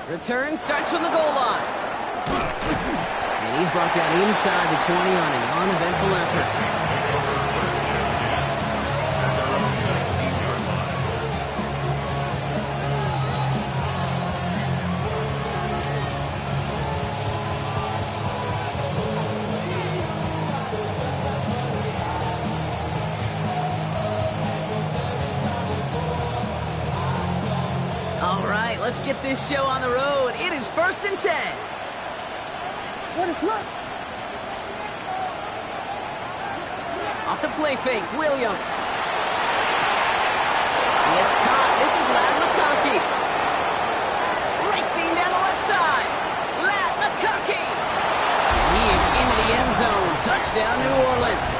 Return starts from the goal line. And he's brought down inside the 20 on an uneventful effort. Let's get this show on the road. It is 1st and 10. What is left? Off the play fake, Williams. It's caught. This is Madden McConkey. Racing down the left side. Matt McConkey. He is into the end zone. Touchdown, New Orleans.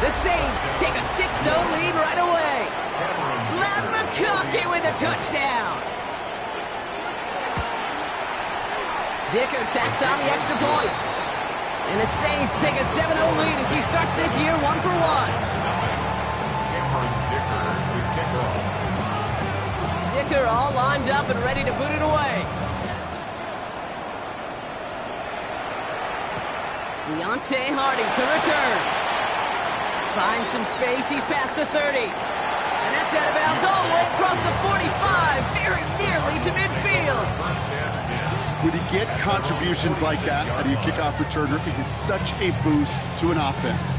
The Saints take a 6-0 lead right away. Matt McConkey with a touchdown. Dicker tacks on the extra points. And the Saints take a 7-0 lead as he starts this year 1-for-1. Dicker all lined up and ready to boot it away. Deontay Hardy to return. Finds some space. He's past the 30. And that's out of bounds all the way across the 45. Very nearly to midfield. When you get contributions like that out of your kickoff returner, it is such a boost to an offense.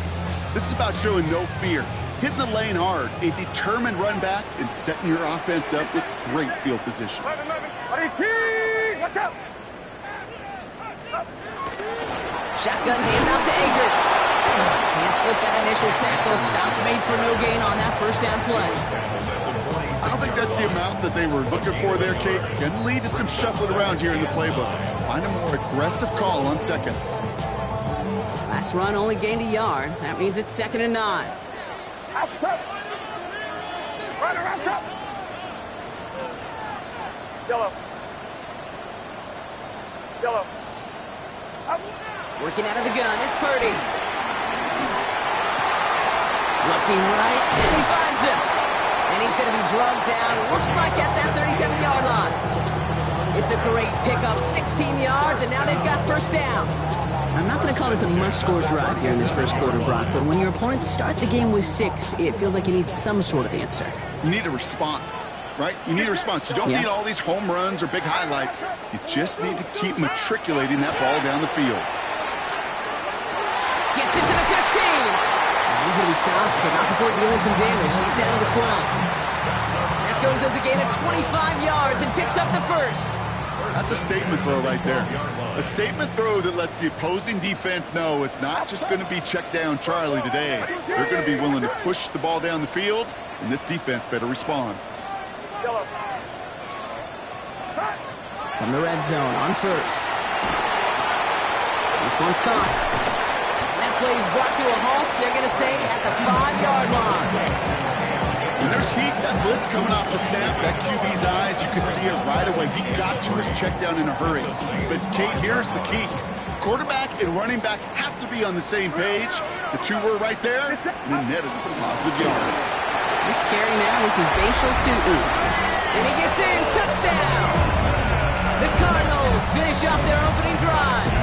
This is about showing no fear, hitting the lane hard, a determined run back, and setting your offense up with great field position. Watch out! Shotgun hand out to Akers. Can't slip that initial tackle. Stops made for no gain on that first down play. I don't think that's the amount that they were looking for there, Kate. Going to lead to some shuffling around here in the playbook. Find a more aggressive call on second. Last run only gained a yard. That means it's 2nd and 9. House up! Runner, house up! Yellow. Yellow. Up. Working out of the gun, it's Purdy. Looking right, and he finds him. And he's going to be drugged down, looks like at that 37-yard line. It's a great pickup, 16 yards, and now they've got first down. I'm not going to call this a must-score drive here in this first quarter, Brock, but when your opponents start the game with 6, it feels like you need some sort of answer. You need a response, right? You need a response. You don't need all these home runs or big highlights. You just need to keep matriculating that ball down the field. Gets into the 15. He's going to be stopped, but not before dealing some damage. He's down to the 12. That goes as a gain of 25 yards and picks up the first. That's a statement throw right there. A statement throw that lets the opposing defense know it's not just going to be check down Charlie today. They're going to be willing to push the ball down the field, and this defense better respond. From the red zone on first. This one's caught. Plays brought to a halt, they're going to say at the 5-yard line. When there's heat, that blitz coming off the snap, that QB's eyes, you can see it right away. He got to his check down in a hurry. But, Kate, here's the key. Quarterback and running back have to be on the same page. The two were right there, and then netted some positive yards. This carry now is his Bashal Tutu. And he gets in, touchdown! The Cardinals finish off their opening drive.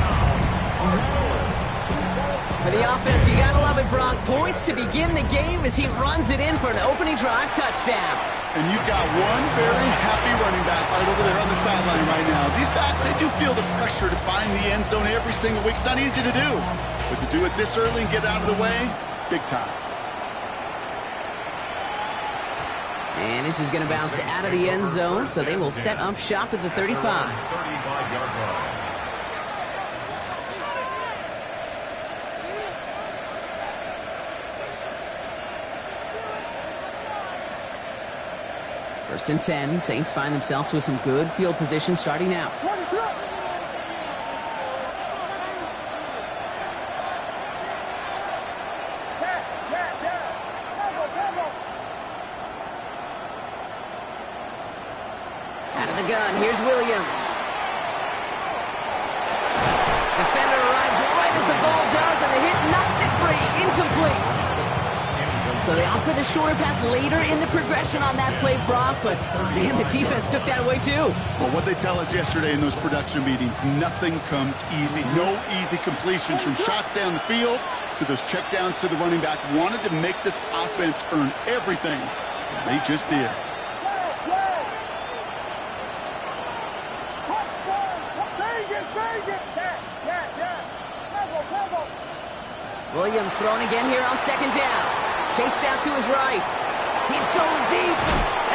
For the offense, you gotta love it, Brock. Points to begin the game as he runs it in for an opening drive touchdown. And you've got one very happy running back right over there on the sideline right now. These backs, they do feel the pressure to find the end zone every single week. It's not easy to do. But to do it this early and get out of the way, big time. And this is going to bounce out of the end zone, so they will set up shop at the 35. First and 10, Saints find themselves with some good field position starting out. Out of the gun, here's Williams. Defender arrives right as the ball does, and the hit knocks it free, incomplete. So they opt for the shorter pass later in the progression on that play, Brock, but man, the defense took that away too. Well, what they tell us yesterday in those production meetings, nothing comes easy. No easy completions from shots down the field to those checkdowns to the running back. Wanted to make this offense earn everything. They just did. Williams throwing again here on second down. Chased out to his right. He's going deep.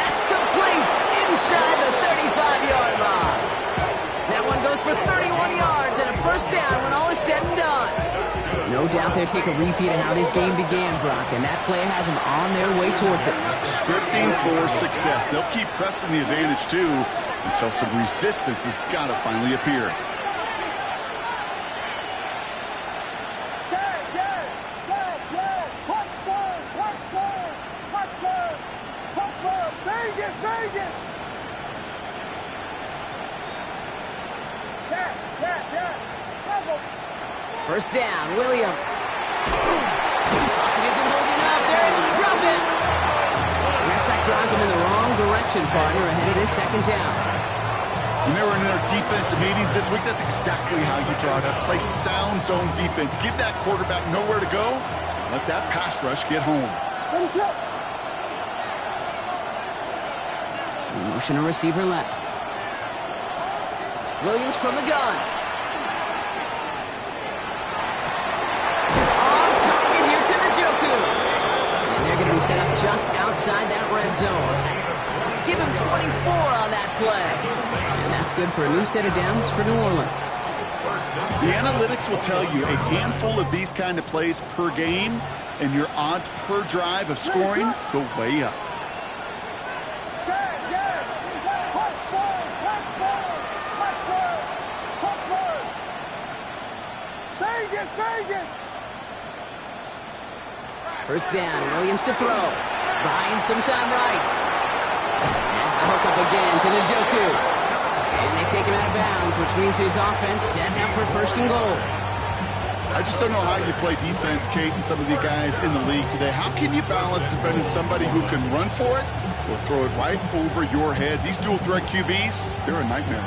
That's complete inside the 35-yard line. That one goes for 31 yards and a first down when all is said and done. No doubt they'll take a repeat of how this game began, Brock, and that play has them on their way towards it. Scripting for success. They'll keep pressing the advantage, too, until some resistance has got to finally appear. First down, Williams. Pocket isn't holding up. They're able to drop it. And that sack drives them in the wrong direction, partner, ahead of this second down. When they were in their defensive meetings this week, that's exactly how you draw it up. Play sound zone defense. Give that quarterback nowhere to go. Let that pass rush get home. Motion a receiver left. Williams from the gun. And they're going to be set up just outside that red zone. Give him 24 on that play. And that's good for a new set of downs for New Orleans. The analytics will tell you a handful of these kind of plays per game, and your odds per drive of scoring go way up. First down, Williams to throw. Buying some time right. Has the hook up again to Njoku. And they take him out of bounds, which means his offense set up for first and goal. I just don't know how you play defense, Kate, and some of the guys in the league today. How can you balance defending somebody who can run for it or throw it right over your head? These dual threat QBs, they're a nightmare.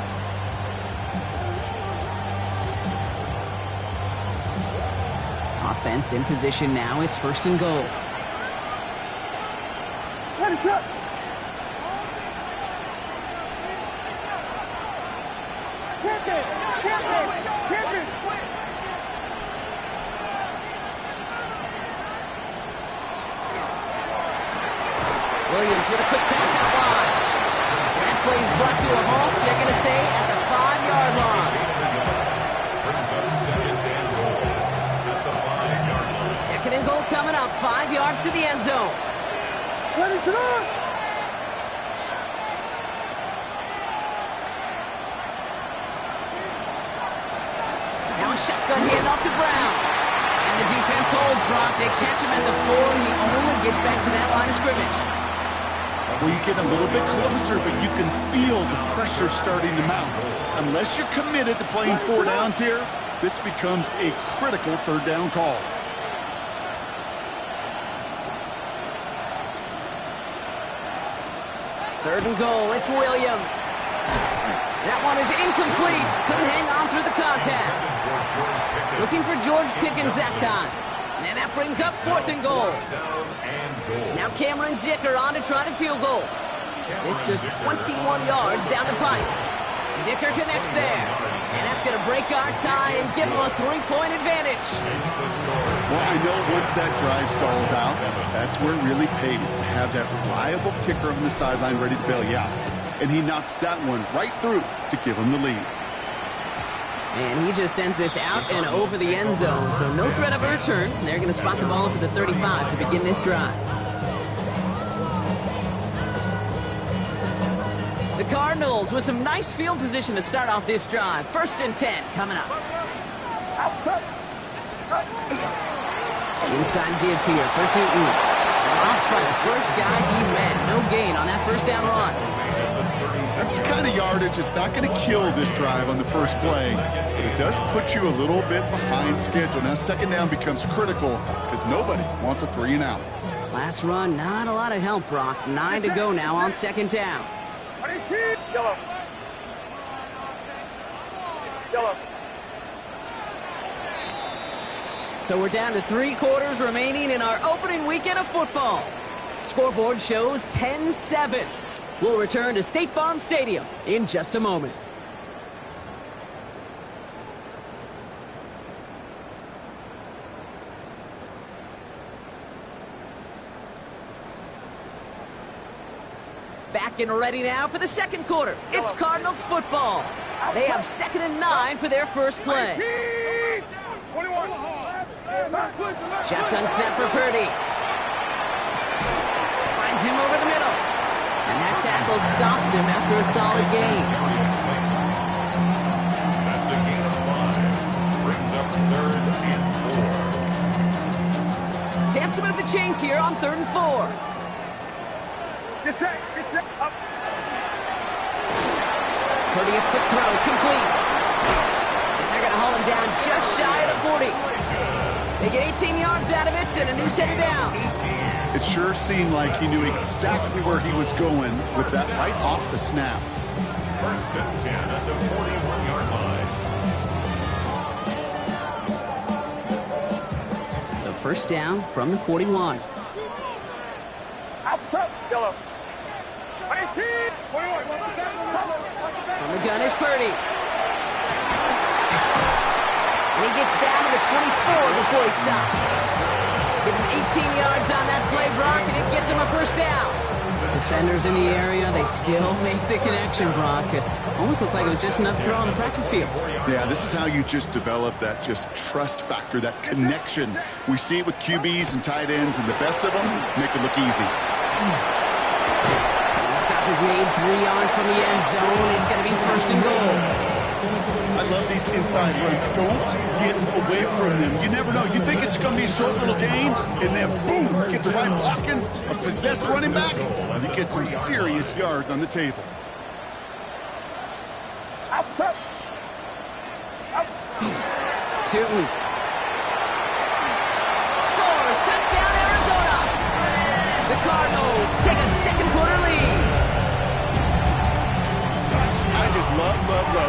Offense in position now. It's first and goal. Williams with a quick pass out wide. That play is brought to a halt, so you're going to say at the 5-yard line. Second and goal coming up, 5 yards to the end zone. Now a shotgun handoff to Brown. And the defense holds, Brock. They catch him at the 4. He only gets back to that line of scrimmage. Well, you get a little bit closer, but you can feel the pressure starting to mount. Unless you're committed to playing 4 downs here, this becomes a critical third down call. Third and goal, it's Williams. That one is incomplete. Couldn't hang on through the contact. Looking for George Pickens that time. And that brings up fourth and goal. Now Cameron Dicker on to try the field goal. This just 21 yards down the pipe. Dicker connects there. And that's going to break our tie and give him a 3-point advantage. Well, I know once that drive stalls out, that's where it really pays to have that reliable kicker on the sideline ready to bail you out. And he knocks that one right through to give him the lead. And he just sends this out and over the end zone, so no threat of a return. They're going to spot the ball up at the 35 to begin this drive. The Cardinals with some nice field position to start off this drive. First and 10 coming up. Inside give here for Tootin. Drops by the first guy he met. No gain on that first down run. That's the kind of yardage that's not going to kill this drive on the first play, but it does put you a little bit behind schedule. Now second down becomes critical because nobody wants a 3 and out. Last run, not a lot of help, Brock. 9 to go now on second down. Yellow. Yellow. So we're down to 3 quarters remaining in our opening weekend of football. Scoreboard shows 10-7. We'll return to State Farm Stadium in just a moment. Back and ready now for the second quarter. It's Cardinals football. They have 2nd and 9 for their first play. 21. Shotgun snap for Purdy. Finds him over the middle. And that tackle stops him after a solid gain. That's a gain of 5. Brings up 3rd and 4. Chance to move the chains here on 3rd and 4. Get set. Up. Purdy, a quick throw, complete. And they're going to haul him down just shy of the 40. They get 18 yards out of it and a new set of downs. It sure seemed like he knew exactly where he was going with that right off the snap. 1st and 10 at the 41-yard line. So first down from the 41. Outside. Yellow. 18. 21. From the gun is Purdy. And he gets down to the 24 before he stops. Give him 18 yards on that play, Brock, and it gets him a first down. Defenders in the area, they still make the connection, Brock. It almost looked like it was just enough throw on the practice field. Yeah, this is how you just develop that just trust factor, that connection. We see it with QBs and tight ends, and the best of them make it look easy. The stop is made 3 yards from the end zone. It's going to be 1st and goal. I love these inside runs. Don't get away from them. You never know. You think it's going to be a short little gain, and then boom, get the right blocking, a possessed running back, and you get some serious yards on the table. Outside. Up. 2. Scores! Touchdown, Arizona! The Cardinals take a second quarter lead. I just love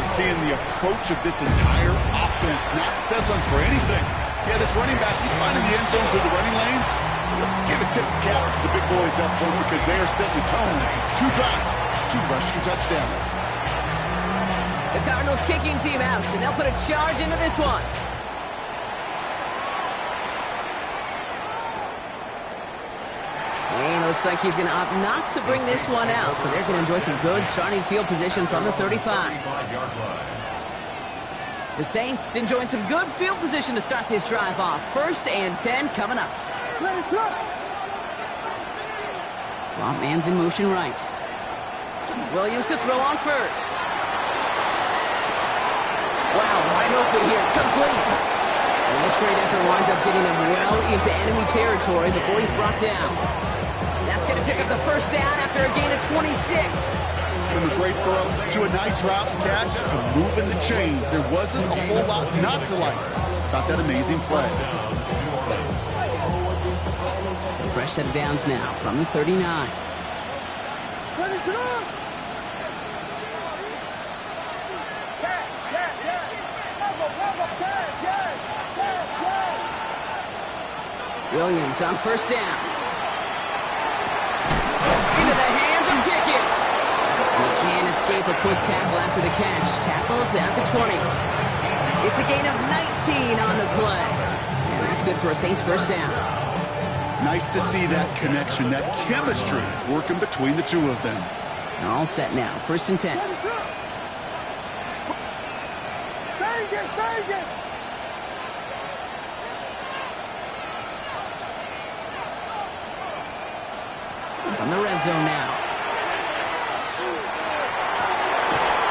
seeing the approach of this entire offense, not settling for anything. Yeah, this running back, he's finding the end zone through the running lanes. Let's give a tip of cap to the big boys up front because they are setting the tone. 2 drives, 2 rushing touchdowns. The Cardinals kicking team out, and they'll put a charge into this one. And it looks like he's going to opt not to bring this one out, so they're going to enjoy some good starting field position from the 35. The Saints enjoying some good field position to start this drive off. 1st and 10 coming up. Slot man's in motion right. Williams to throw on first. Wow, wide open here, complete. And this great effort winds up getting him well into enemy territory before he's brought down. That's going to pick up the first down after a gain of 26. From a great throw to a nice route and catch to moving the chains. There wasn't a whole lot not to like about that amazing play. So fresh set of downs now from the 39. Williams on first down. Into the hands of Pickett. And he can't escape a quick tackle after the catch. Tackles at the 20. It's a gain of 19 on the play. And that's good for a Saints first down. Nice to see that connection, that chemistry working between the two of them. They're all set now. 1st and 10. From the red zone now.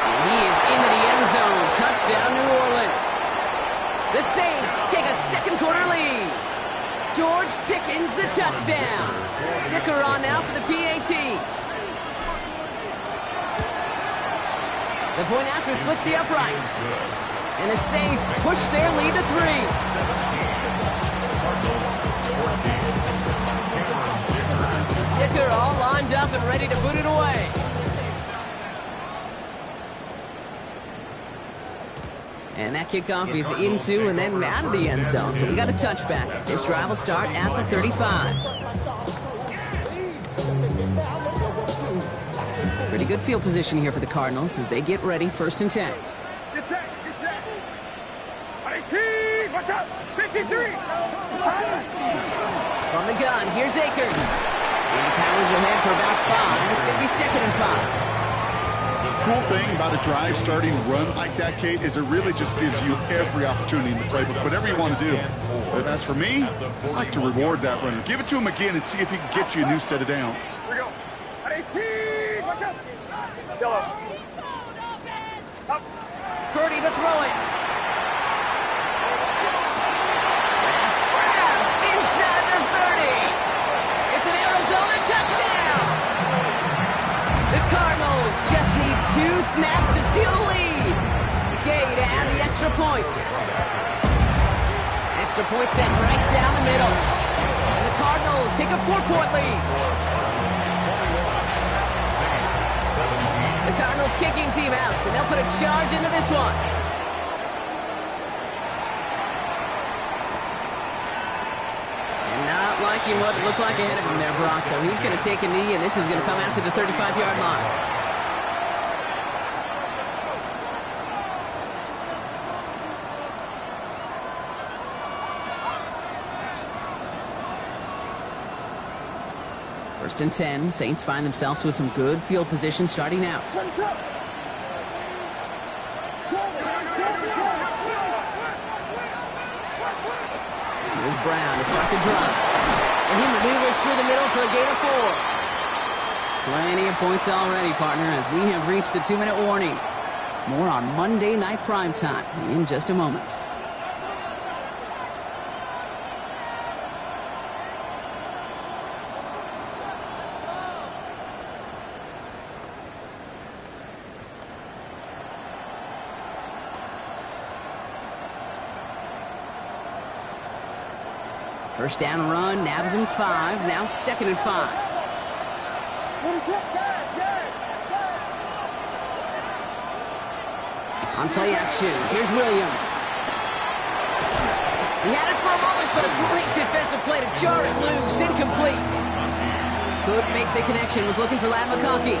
And he is into the end zone. Touchdown, New Orleans. The Saints take a second quarter lead. George Pickens, the touchdown. Dicker on now for the PAT. The point after splits the uprights. And the Saints push their lead to 3. Kicker all lined up and ready to boot it away. And that kickoff is into and then out of the end zone. So we got a touchback. This drive will start at the 35. Pretty good field position here for the Cardinals as they get ready, 1st and 10. Get set, get set. 18, watch out, 53. From the gun, here's Akers. And he powers ahead for about 5. It's going to be 2nd and 5. Cool thing about a drive starting run like that, Kate, is it really just gives you every opportunity in the playbook, whatever you want to do. But as for me, I like to reward that runner. Give it to him again and see if he can get you a new set of downs. Here we go. 18, watch out. Yellow. Up. Purdy to throw it. That's grabbed inside the 30. It's an Arizona touchdown. The Cardinals just need 2 snaps to steal the lead. Gay to add the extra point. Extra point sent right down the middle. And the Cardinals take a 4-point lead. The Cardinals kicking team out, and they'll put a charge into this one. And not liking what looked like ahead of him there, Brock. So he's going to take a knee, and this is going to come out to the 35-yard line. First and 10, Saints find themselves with some good field position starting out. Here's Brown to start the drive. And he maneuvers through the middle for a gain of 4. Plenty of points already, partner, as we have reached the 2-minute warning. More on Monday Night Primetime in just a moment. First down run, nabs him 5, now 2nd and 5. On play action, here's Williams. He had it for a moment, but a great defensive play to jar it loose, incomplete. Could make the connection, was looking for Ladd McConkey.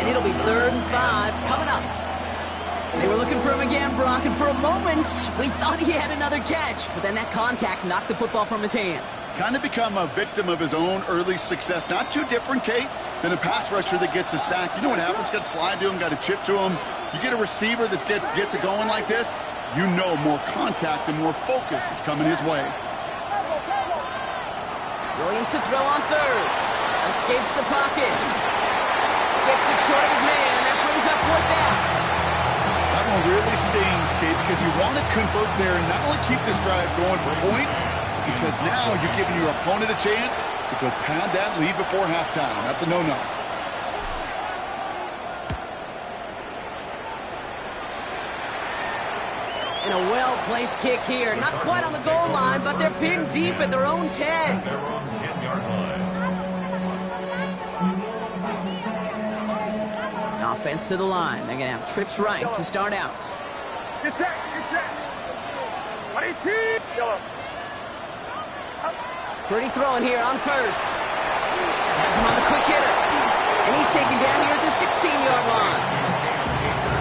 And it'll be 3rd and 5 coming up. They were looking for him again, Brock, and for a moment, we thought he had another catch, but then that contact knocked the football from his hands. Kind of become a victim of his own early success. Not too different, Kate, than a pass rusher that gets a sack. You know what happens? Got to slide to him, got to chip to him. You get a receiver that gets it going like this, you know more contact and more focus is coming his way. Williams to throw on 3rd. Escapes the pocket. Skips it short of his man, and that brings up 4th down. That one really stings, Kate, because you want to convert there and not only keep this drive going for points, because now you're giving your opponent a chance to go pad that lead before halftime. That's a no-no. And a well-placed kick here. Not quite on the goal line, but they're pinned deep at their own 10. Their own 10-yard line. Offense to the line. They're going to have trips right to start out. Get set, get set. 18, yellow. Purdy throwing here on 1st. Has him on the quick hitter. And he's taken down here at the 16-yard line.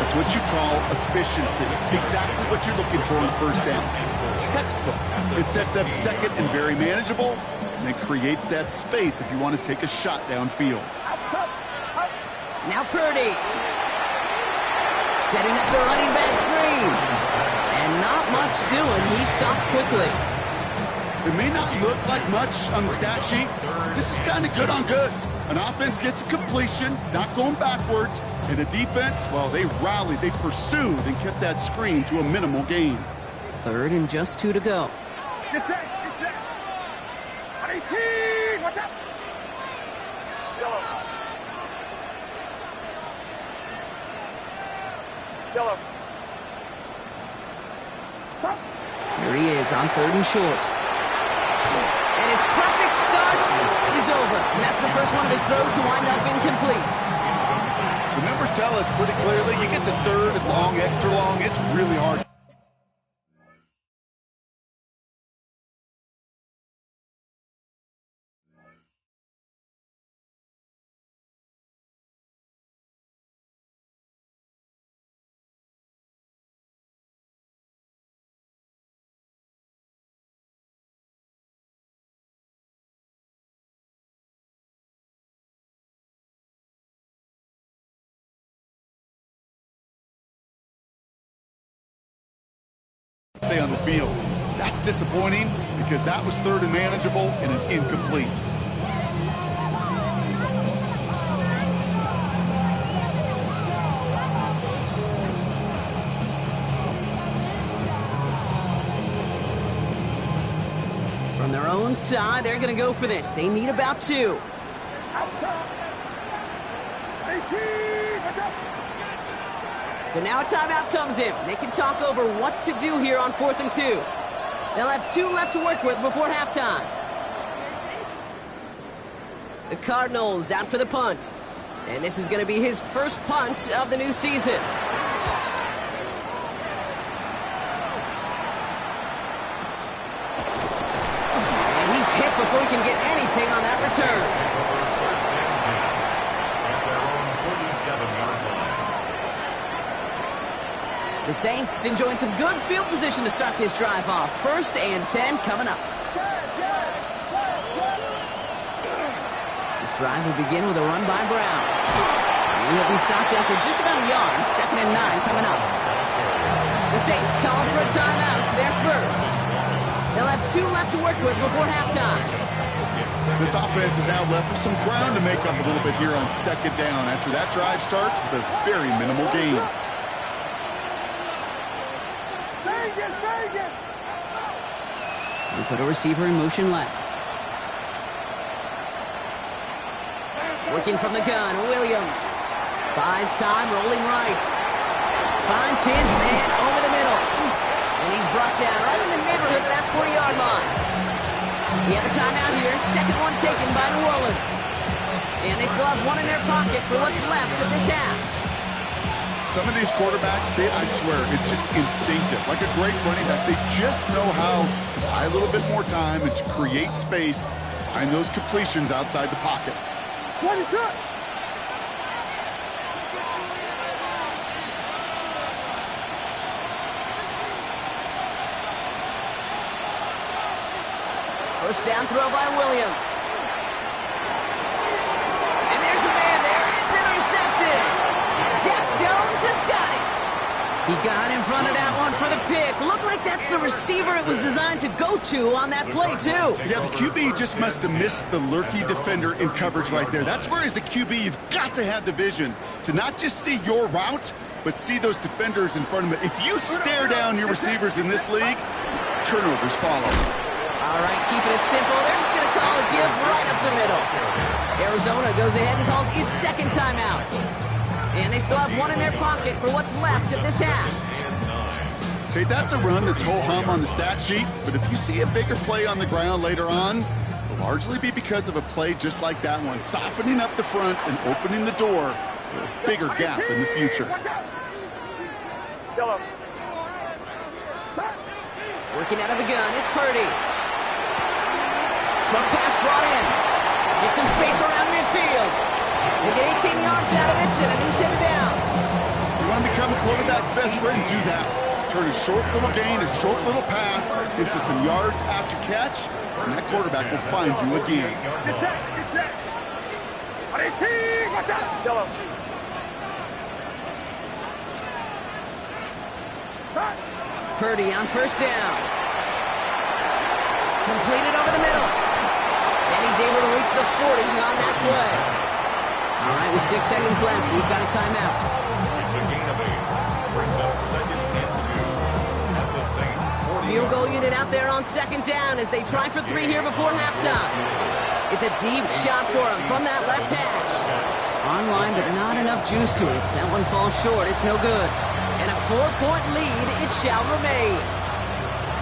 That's what you call efficiency. Exactly what you're looking for on 1st down. Textbook. It sets up 2nd and very manageable, and it creates that space if you want to take a shot downfield. Now Purdy. Setting up the running back screen. And not much doing. He stopped quickly. It may not look like much on the stat sheet. This is kind of good on good. An offense gets a completion, not going backwards, and a defense, well, they rallied, they pursued, and kept that screen to a minimal gain. 3rd and just 2 to go. Get set, get set. 18, watch out. Yellow. Yellow. Stop. Here he is on 3rd and short. And his perfect start is over. And that's the first one of his throws to wind up incomplete. The numbers tell us pretty clearly, you get to third and long, extra long, it's really hard. Stay on the field. That's disappointing because that was third and manageable and an incomplete. From their own side, they're going to go for this. They need about 2. Outside. 18, watch out. So now a timeout comes in. They can talk over what to do here on 4th and 2. They'll have 2 left to work with before halftime. The Cardinals out for the punt. And this is going to be his first punt of the new season. And he's hit before he can get anything on that return. The Saints enjoying some good field position to start this drive off. 1st and 10 coming up. This drive will begin with a run by Brown. He'll be stopped after just about a yard. 2nd and 9 coming up. The Saints calling for a timeout. It's their first. They'll have 2 left to work with before halftime. This offense is now left with some ground to make up a little bit here on 2nd down after that drive starts with a very minimal gain. We put a receiver in motion left. Working from the gun, Williams. Buys time, rolling right. Finds his man over the middle. And he's brought down right in the neighborhood of that 40-yard line. We have a timeout here. 2nd one taken by New Orleans. And they still have 1 in their pocket for what's left of this half. Some of these quarterbacks, Kate, I swear, it's just instinctive. Like a great running back, they just know how to buy a little bit more time and to create space to find those completions outside the pocket. What is up? First down throw by Williams. And there's a man there. It's intercepted. Jack Jones has got it. He got in front of that one for the pick. Looked like that's the receiver it was designed to go to on that play, too. Yeah, the QB just must have missed the lurky defender in coverage right there. That's where, as a QB, you've got to have the vision to not just see your route, but see those defenders in front of it. If you stare down your receivers in this league, turnovers follow. All right, keeping it simple. They're just going to call a give right up the middle. Arizona goes ahead and calls its 2nd timeout. And they still have 1 in their pocket for what's left of this half. Okay, that's a run that's ho-hum on the stat sheet, but if you see a bigger play on the ground later on, it'll largely be because of a play just like that one, softening up the front and opening the door for a bigger gap in the future. Yellow. Working out of the gun, it's Purdy. Short pass brought in. Get some space around midfield. They get 18 yards out of it and a new set of downs. You want to become a quarterback's best friend, do that. Turn a short little gain, a short little pass into some yards after catch, and that quarterback will find you again. Get set, get set. 18, watch out. Yellow. Purdy on 1st down. Completed over the middle. And he's able to reach the 40 on that play. All right, with 6 seconds left, we've got a timeout. It's a gain of 8. Brings up 2nd and 2. At the Saints 40. Field goal unit out there on 2nd down as they try for 3 here before halftime. It's a deep shot for him from that left hash. Online, but not enough juice to it. That one falls short. It's no good. And a 4-point lead, it shall remain.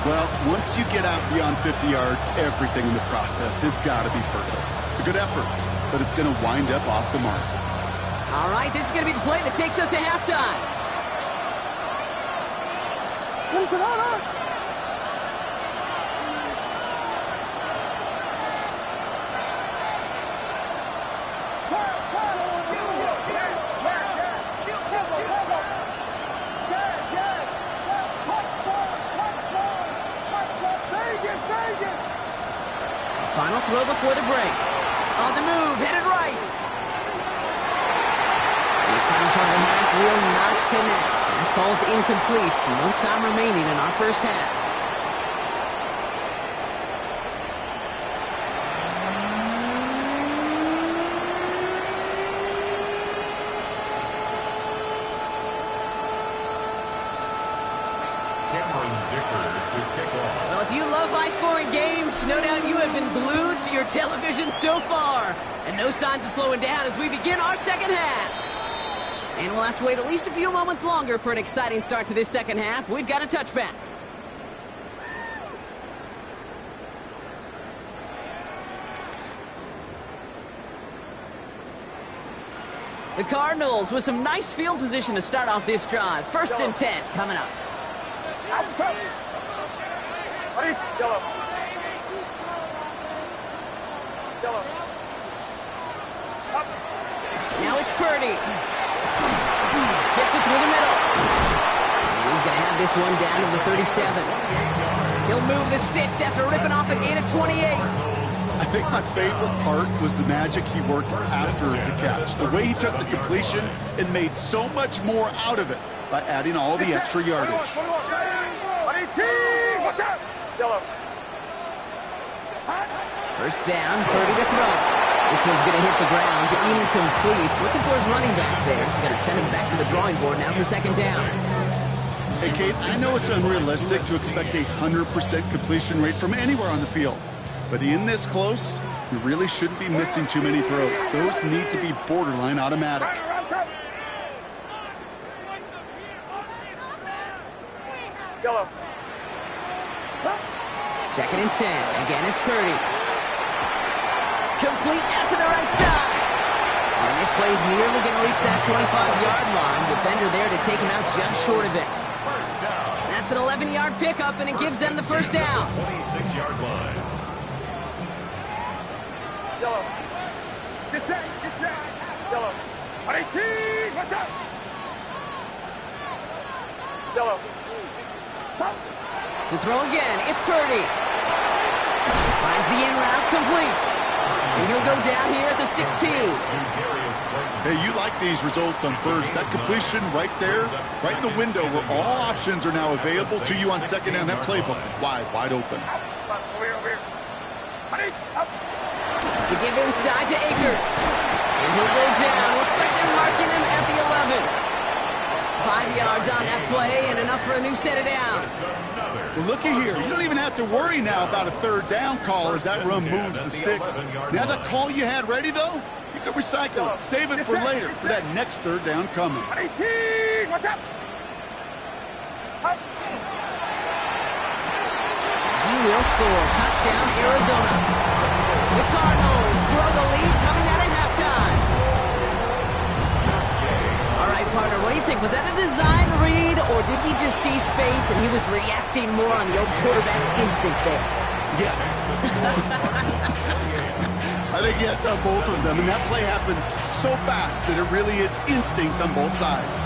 Well, once you get out beyond 50 yards, everything in the process has got to be perfect. It's a good effort, but it's going to wind up off the mark. All right, this is going to be the play that takes us to halftime. Final throw before the break. On the move, headed right. This final shot of the half will not connect. That falls incomplete. No time remaining in our first half. Well, if you love high-scoring games, no doubt you have been glued to your television so far. And no signs of slowing down as we begin our second half. And we'll have to wait at least a few moments longer for an exciting start to this second half. We've got a touchback. The Cardinals with some nice field position to start off this drive. 1st and 10 coming up. Now it's Purdy. Gets it through the middle. And he's going to have this one down to the 37. He'll move the sticks after ripping off a gain of 28. I think my favorite part was the magic he worked after the catch. The way he took the completion and made so much more out of it by adding all the extra yardage. First down, Purdy to throw. This one's going to hit the ground, incomplete. Looking for his running back there. Going to send him back to the drawing board now for second down. Hey, Kate, I know it's unrealistic to expect a 100% completion rate from anywhere on the field. But in this close, you really shouldn't be missing too many throws. Those need to be borderline automatic. Second and 10. Again, it's Purdy. Complete out to the right side. And this play's nearly going to reach that 25-yard line. Defender there to take him out just short of it. That's an 11-yard pickup, and it gives them the first down. 26-yard line. Get set. Yellow. 18, watch out. Yellow. To throw again, it's Purdy. Finds the in route complete. And he'll go down here at the 16. Hey, you like these results on first. That completion right there, right in the window where all options are now available to you on second down. That playbook wide open. We give inside to Akers. And he'll go down. Looks like they're marking him at the 11. 5 yards on that play and enough for a new set of downs. Well, looky here. You don't even have to worry now about a third down call as that run moves the sticks. Now that call you had ready, though, you can recycle it. Save it for later for that next third down coming. 18, watch out. He will score. Touchdown, Arizona. The Cardinals grow the lead coming out of halftime. All right, partner, what do you think? Was that a design read, or did he just see space and he was reacting more on the old quarterback instinct there? Yes. I think yes on both of them, and that play happens so fast that it really is instincts on both sides.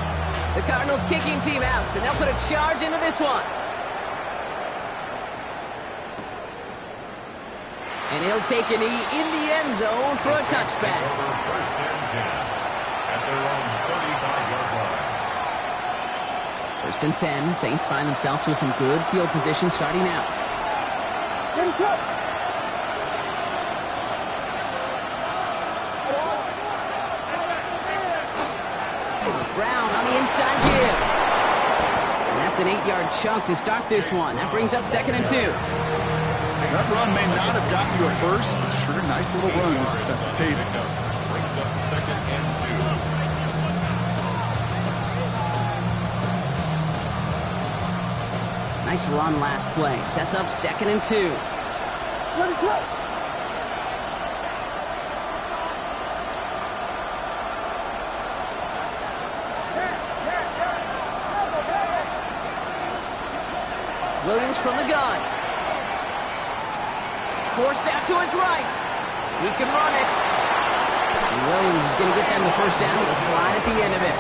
The Cardinals kicking team out, and they'll put a charge into this one. And he'll take a knee in the end zone for a touchback. First and 10 at their own 35-yard line. First and 10, Saints find themselves with some good field position starting out. Brown on the inside give. And that's an 8-yard chunk to start this one. That brings up second and 2. That run may not have gotten you a first, but sure, nice little run to set the table. Brings up second and 2. Nice run last play. Sets up 2nd and 2. Williams from the gun. Forced out to his right. He can run it. And Williams is going to get them the first down with a slide at the end of it.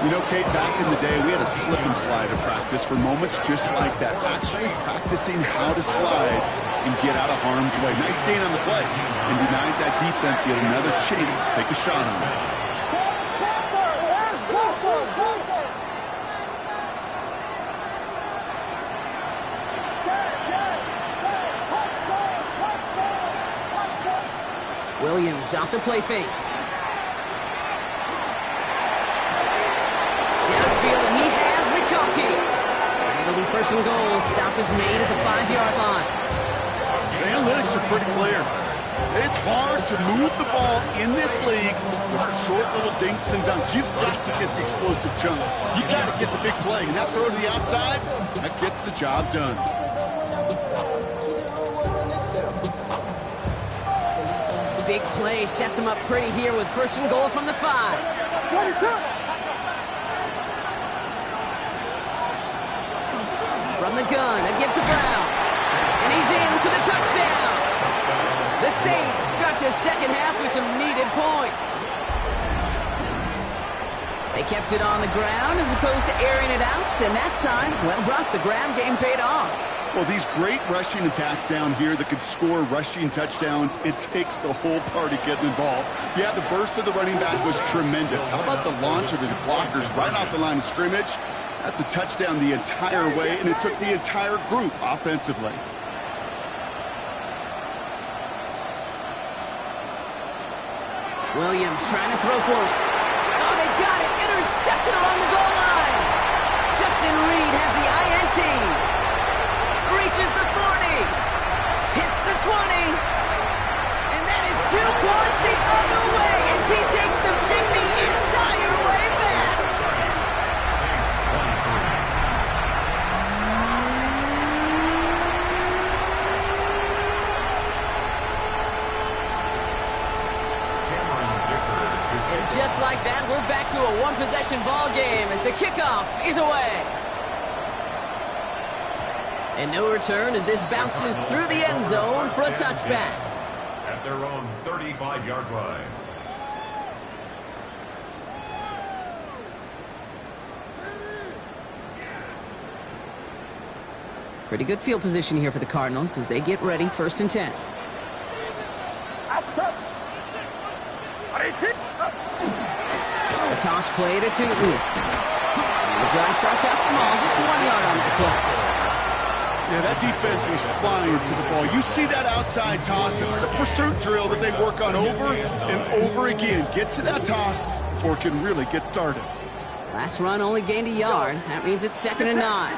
You know, Kate, back in the day, we had a slip and slide to practice for moments just like that. Actually practicing how to slide and get out of harm's way. Nice gain on the play. And denied that defense yet another chance to take a shot on it. Williams off the play fake. Downfield, and he has McConkey. And it'll be 1st and goal. Stop is made at the 5-yard line. The analytics are pretty clear. It's hard to move the ball in this league with short little dinks and dunks. You've got to get the explosive chunk. You've got to get the big play. And that throw to the outside, that gets the job done. Big play sets him up pretty here with 1st and goal from the 5. From the gun, a give to Brown. And he's in for the touchdown. The Saints start the 2nd half with some needed points. They kept it on the ground as opposed to airing it out. And that time, well, Brock, the ground game paid off. Well, these great rushing attacks down here that could score rushing touchdowns, it takes the whole party getting involved. Yeah, the burst of the running back was tremendous. How about the launch of his blockers right off the line of scrimmage? That's a touchdown the entire way, and it took the entire group offensively. Williams trying to throw for it. Oh, they got it. Intercepted along the goal line. Justin Reed has the INT. Reaches the 40, hits the 20, and that is 2 points the other way as he takes the pick the entire way back. And just like that, we're back to a 1-possession ball game as the kickoff is away. And no return as this bounces through the end zone for a touchback. At their own 35-yard line. Pretty good field position here for the Cardinals as they get ready 1st and 10. A toss play to Tootin. The drive starts out small, just 1 yard on that play. Yeah, that defense was flying to the ball. You see that outside toss. This is a pursuit drill that they work on over and over again. Get to that toss before it can really get started. Last run only gained a yard. That means it's 2nd and 9.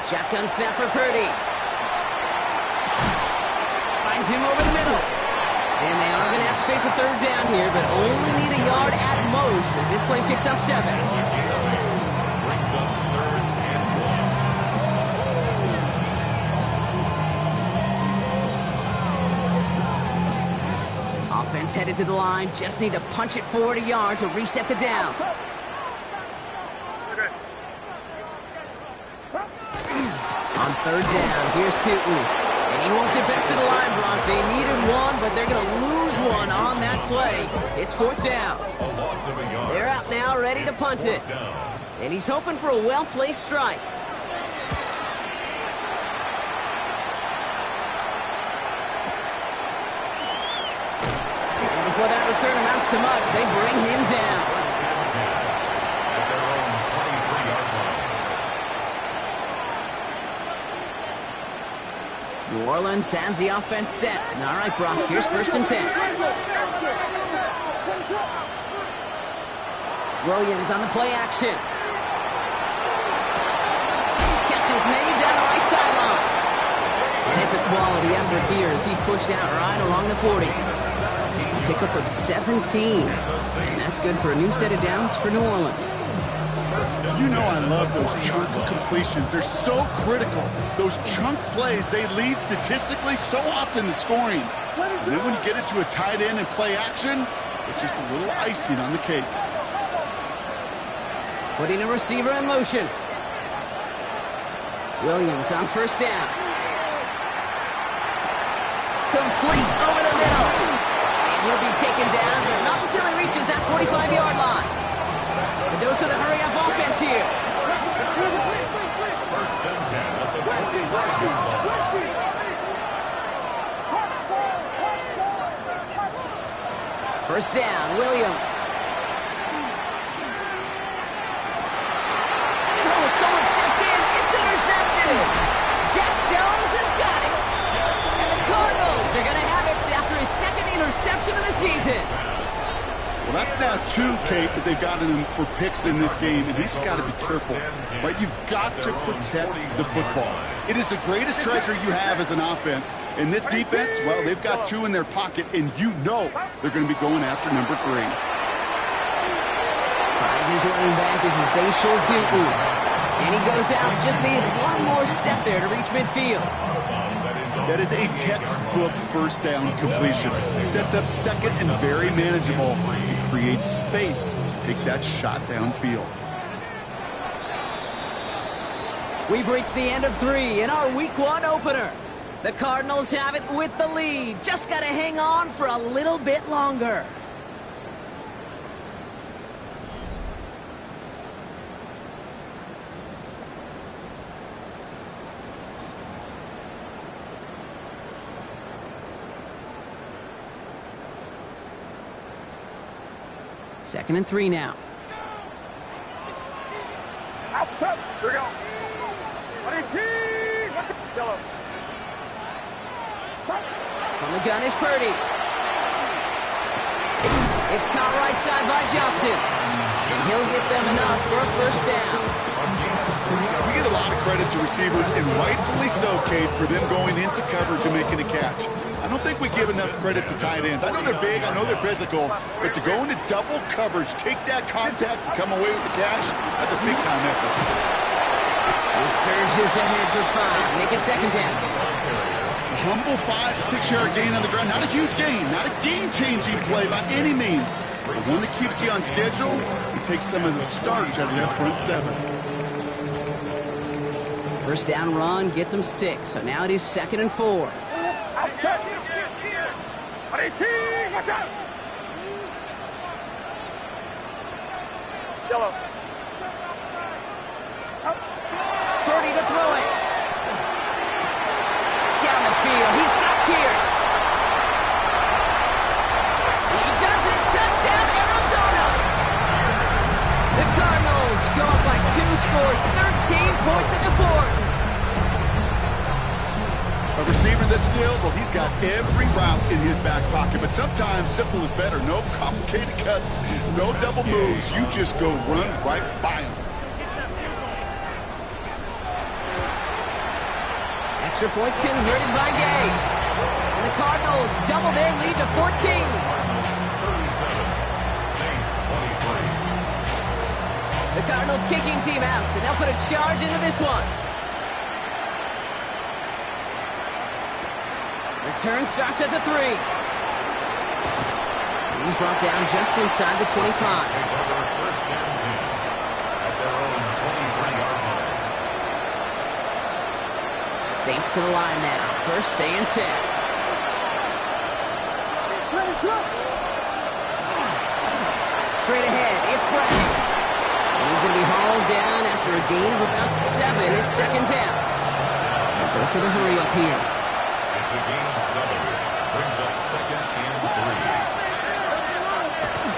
Shotgun snap for Purdy. Finds him over the middle. And they are going to have to face a 3rd down here, but only need a yard at most as this play picks up 7. Brings up 3rd and 1. Offense headed to the line. Just need to punch it forward a yard to reset the downs. On 3rd down, here's Tootin. And he won't get back to the line, Brock. They needed one, but they're going to lose one on that play. It's 4th down. They're out now, ready to punt it. And he's hoping for a well-placed strike. And before that return amounts to much, they bring him down. At their own 23-yard line. New Orleans has the offense set. All right, Brock, here's 1st and 10. Williams on the play action. Catch is made down the right sideline. And it's a quality effort here as he's pushed out right along the 40. pickup of 17. And that's good for a new set of downs for New Orleans. You know I love those chunk completions. They're so critical. Those chunk plays, they lead statistically so often to scoring. And then when you get it to a tight end and play action, it's just a little icing on the cake. Putting a receiver in motion. Williams on first down. Complete over the middle. And he'll be taken down, but not until he reaches that 45-yard line. A dose of the hurry-up offense here. First and 10 at the 45-yard line. First down, Williams. Oh, someone stepped in. It's intercepted. Jack Jones has got it. And the Cardinals are going to have it after his second interception of the season. Well, that's now 2, Kate, that they've gotten him for picks in this game, and he's got to be careful, right? You've got to protect the football. It is the greatest treasure you have as an offense. In this defense, well, they've got 2 in their pocket, and you know they're going to be going after number 3. Finds his running back. This is Bay Schultz-Hilton. And he goes out. Just needed one more step there to reach midfield. That is a textbook first down completion. Sets up second and very manageable. It creates space to take that shot downfield. We've reached the end of 3 in our Week 1 opener. The Cardinals have it with the lead. Just got to hang on for a little bit longer. Second and 3 now. Outside. Here we go. 18. Yellow. From the gun is Purdy. It's caught right side by Johnson. And he'll get them enough for a first down. We get a lot of credit to receivers, and rightfully so, Kate, for them going into coverage and making a catch. I don't think we give enough credit to tight ends. I know they're big, I know they're physical, but to go into double coverage, take that contact, and come away with the catch, that's a big-time effort. The surge is ahead for 5. Make it second down. A humble 5-6-yard gain on the ground. Not a huge gain, not a game-changing play by any means, but one that keeps you on schedule and takes some of the starch out of that front 7. First down run gets him 6, so now it is second and 4. Outside. 18. Watch out. Yellow. Purdy to throw it. Down the field. He's got Pierce. He does it. Touchdown, Arizona. The Cardinals go up by 2 scores, 13 points in the 4th. A receiver this skilled, well, he's got every route in his back pocket, but sometimes simple is better. No complicated cuts, no double moves. You just go run right by him. Extra point converted by Gay. And the Cardinals double their lead to 14. 37, Saints 23. The Cardinals kicking team out, and they'll put a charge into this one. Return starts at the 3. And he's brought down just inside the 25. First and 10 at their own 23-yard line. Saints to the line now. First stay and 10. Straight ahead, it's Bradley. And he's going to be hauled down after a gain of about 7. It's second down. Dose of the hurry up here. It's a gain of 7. Brings up second and 3.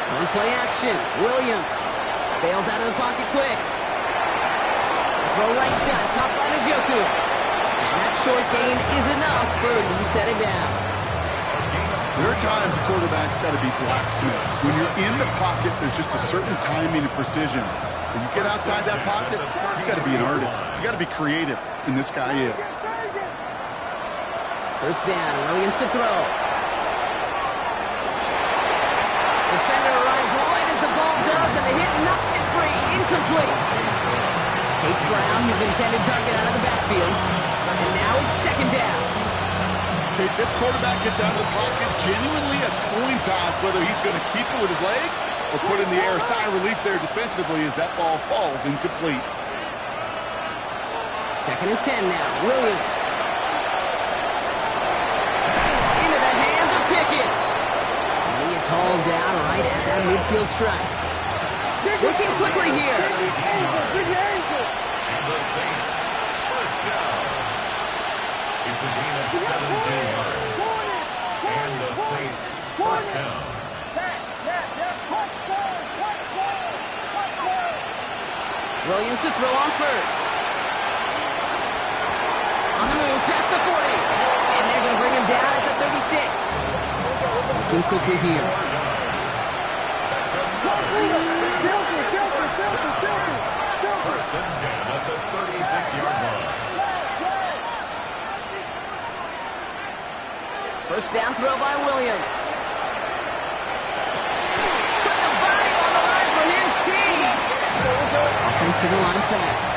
On play action, Williams bails out of the pocket quick. Throw right side, caught by Njoku. And that short gain is enough for a new set of downs. There are times a quarterback's got to be blacksmiths. When you're in the pocket, there's just a certain timing and precision. When you get outside that pocket, you got to be an artist. You got to be creative, and this guy is. First down, Williams to throw. Chase Brown, his intended target, out of the backfield. And now it's second down. Okay, this quarterback gets out of the pocket, genuinely a coin toss whether he's going to keep it with his legs or put in the air. Sigh of relief there defensively as that ball falls incomplete. Second and 10 now. Williams. Into the hands of Pickett. And he is hauled down right at that midfield stripe. Looking quickly here. And the Saints, first down. It's a gain of 17 yards. And the Saints, first down. Williams to throw on first. On the move, past the 40. And they're going to bring him down at the 36. Looking quickly here. First and 10 at the 36-yard line. First down throw by Williams. Put the body on the line for his team. Offensive line fast.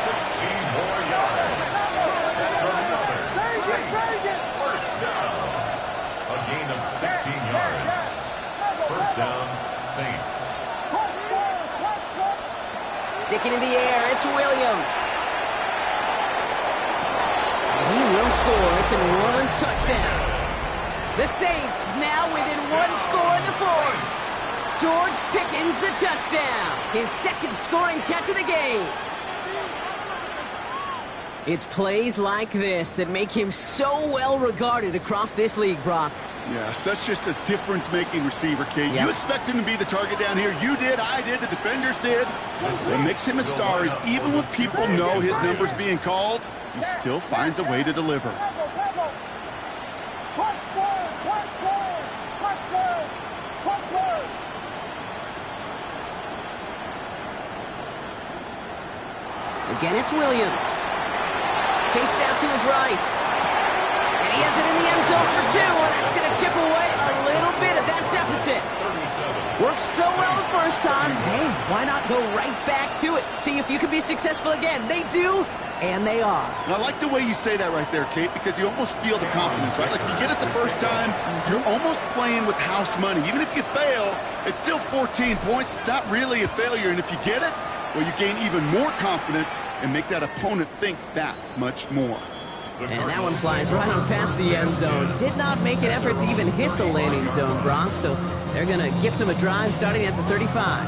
16 more yards. That's another Saints first down. A gain of 16 yards. First down, Saints. Sticking in the air, it's Williams. He will score. It's a New Orleans touchdown. The Saints now within one score in the fourth. George Pickens the touchdown. His second scoring catch of the game. It's plays like this that make him so well regarded across this league, Brock. Yeah, such just a difference-making receiver, Kate. Yep. You expect him to be the target down here. You did, I did, the defenders did. What makes him a star is even when people know his number's being called, he still finds a way to deliver. Again, it's Williams. Chased out to his right. And he has it in the end zone for 2, and that's going to chip away a little bit of that deficit. Worked so well the first time. Hey, why not go right back to it? See if you can be successful again. They do, and they are. And I like the way you say that right there, Kate, because you almost feel the confidence, right? Like, you get it the first time, you're almost playing with house money. Even if you fail, it's still 14 points. It's not really a failure, and if you get it, well, you gain even more confidence and make that opponent think that much more. And that one flies right on past the end zone. Did not make an effort to even hit the landing zone, Brock, so they're going to gift him a drive starting at the 35.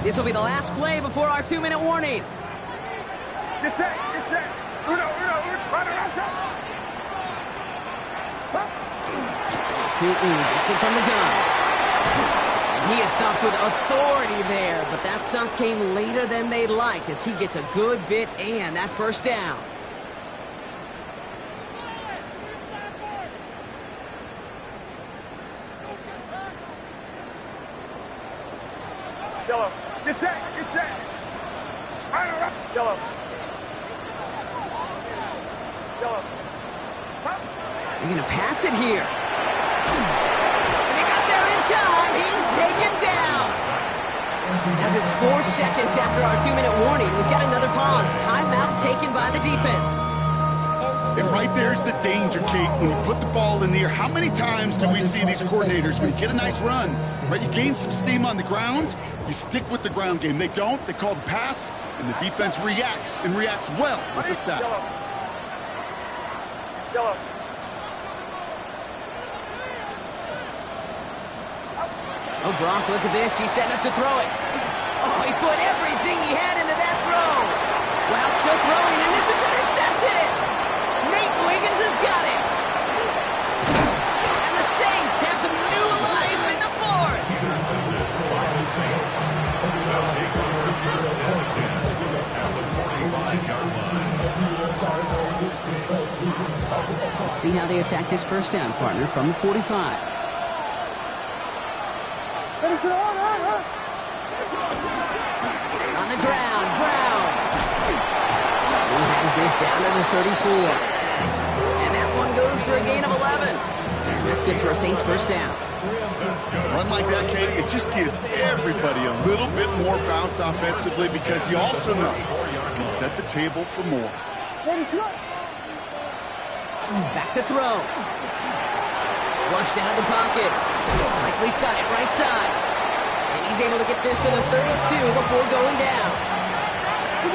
This will be the last play before our 2-minute warning. Get set, get set. Uno, run around. Gets it from the gun. And he is stopped with authority there, but that stop came later than they'd like as he gets a good bit and that first down. Yellow, get set, get set. Run around. Yellow. Yellow. They're going to pass it here. And they got there in time. He's taken down. Now just 4 seconds after our 2-minute warning, we've got another pause. Timeout taken by the defense. And right there's the danger, Kate. When you put the ball in the air, how many times do we see these coordinators, when you get a nice run, right, you gain some steam on the ground, you stick with the ground game. They don't. They call the pass, and the defense reacts, and reacts well with the sack. Yellow. Oh, Brock, look at this. He's setting up to throw it. Oh, he put everything he had into that throw. Wow, still throwing, and this is intercepted. Nate Wiggins has got it. And the Saints have some new life in the fourth. Intercepted by the Saints. They'll take over first and 10 at the 45-yard line. Let's see how they attack this first down, partner, from the 45. On the ground, Brown. He has this down to the 34. And that one goes for a gain of 11. And that's good for a Saints first down. Run like that, Kate, it just gives everybody a little bit more bounce offensively because you also know you can set the table for more. Back to throw. Flushed out of the pocket. Likely's got it right side. And he's able to get this to the 32 before going down.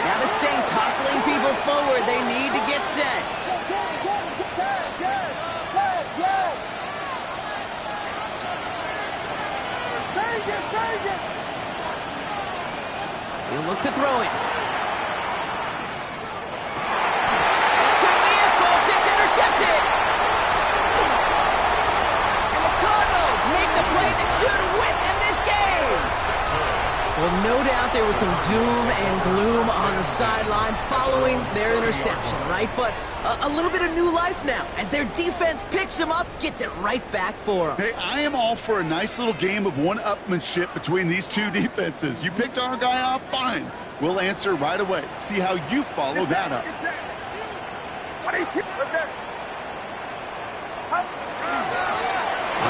Now the Saints hustling people forward. They need to get set. He'll look to throw it. Could be it, folks. It's intercepted. And the Cardinals make the play that should win them this game. Well, no doubt there was some doom and gloom on the sideline following their interception, right? But a little bit of new life now as their defense picks them up, gets it right back for them. Hey, I am all for a nice little game of one-upmanship between these two defenses. You picked our guy off, fine. We'll answer right away. See how you follow that up. On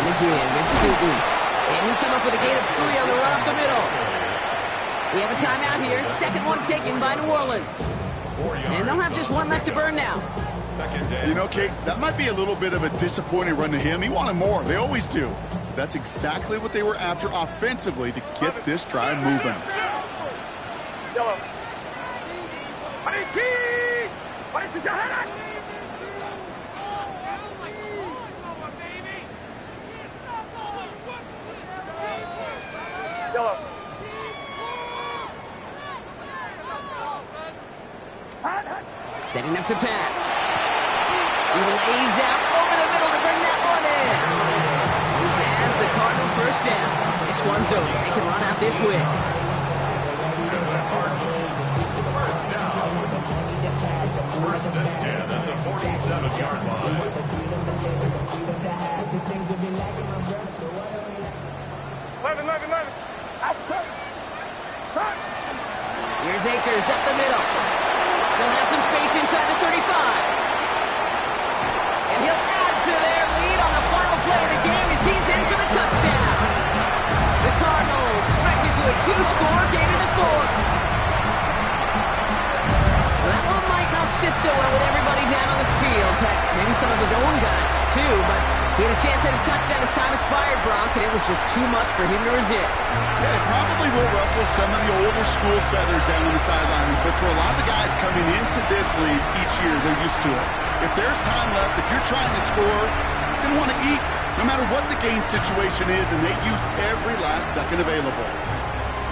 again, Vince Stooten. And he came up with a gain of 3 on the run up the middle. We have a timeout here. Second one taken by New Orleans. And they'll have just one left to burn now. You know, Kate, that might be a little bit of a disappointing run to him. He wanted more. They always do. That's exactly what they were after offensively to get this drive moving. Setting up to pass. He lays out over the middle to bring that one in. He has the Cardinal first down. This one's over. They can run out this way. First and 10 at the 47-yard line. Here's Akers up the middle. Still has some space inside the 35. And he'll add to their lead on the final play of the game as he's in for the touchdown. The Cardinals stretch it to a 2-score game in the fourth. Well, that one might not sit so well with everybody down on the field. Heck, maybe some of his own guys, too. But he had a chance at a touchdown as time expired, Brock, and it was just too much for him to resist. Yeah, it probably will ruffle some of the older school feathers down on the sidelines, but for a lot of the guys coming into this league each year, they're used to it. If there's time left, if you're trying to score, you're going to want to eat, no matter what the game situation is, and they used every last second available.